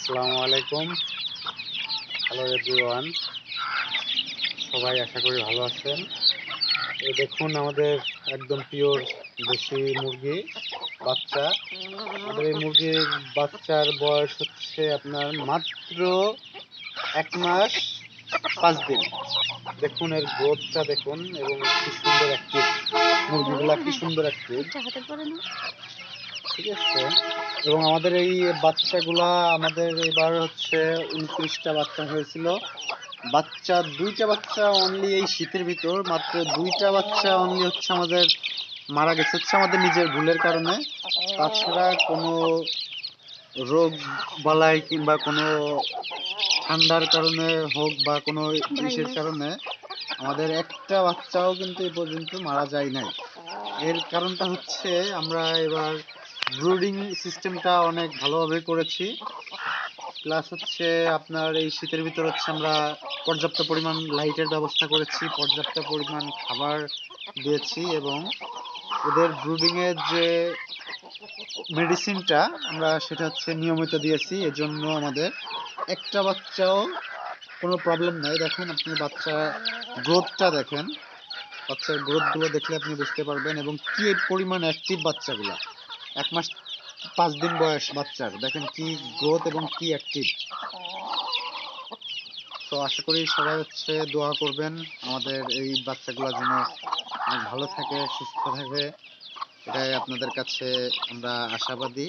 আসসালামু আলাইকুম। Hello everyone, সবাই আশা করি ভালো আছেন। এই দেখুন আমাদের একদম পিওর দেশি মুরগি বাচ্চা। আমাদের এই মুরগির বাচ্চার বয়স হচ্ছে আপনার মাত্র 1 মাস 5 দিন। দেখুন এর গ্রোথটা দেখুন, এবং কি সুন্দর অ্যাক্টিভ মুরগিগুলা, কি সুন্দর অ্যাক্টিভ, ঠিক আছে। এবং আমাদের এই বাচ্চাগুলা আমাদের এবার হচ্ছে 29টা বাচ্চা হয়েছিল। বাচ্চা 2টা বাচ্চা অনলি এই শীতের ভিতর, মাত্র 2টা বাচ্চা অনলি হচ্ছে আমাদের মারা গেছে, হচ্ছে আমাদের নিজের ভুলের কারণে। তাছাড়া কোনো রোগ বালাই কিংবা কোনো ঠান্ডার কারণে হোক বা কোনো ইসের কারণে আমাদের একটা বাচ্চাও কিন্তু এ পর্যন্ত মারা যায় নাই। এর কারণটা হচ্ছে আমরা এবার ব্রুডিং সিস্টেমটা অনেক ভালোভাবে করেছি, প্লাস হচ্ছে আপনার এই শীতের ভিতর হচ্ছে আমরা পর্যাপ্ত পরিমাণ লাইটের ব্যবস্থা করেছি, পর্যাপ্ত পরিমাণ খাবার দিয়েছি, এবং ওদের ব্রুডিং এর যে মেডিসিনটা আমরা সেটা হচ্ছে নিয়মিত দিয়েছি। এজন্য আমাদের একটা বাচ্চাও কোনো প্রবলেম নাই। দেখেন আপনি বাচ্চা গ্রোথটা দেখেন, বাচ্চার গ্রোথ গুলো দেখলে আপনি বুঝতে পারবেন, এবং কি পরিমাণ অ্যাক্টিভ বাচ্চাগুলা। 1 মাস 5 দিন বয়স বাচ্চার, দেখেন কি গ্রোথ এবং কি অ্যাক্টিভ। তো আশা করি সবাই হচ্ছে দোয়া করবেন আমাদের এই বাচ্চাগুলো যেন অনেক ভালো থাকে, সুস্থ থাকে, এটাই আপনাদের কাছে আমরা আশাবাদী।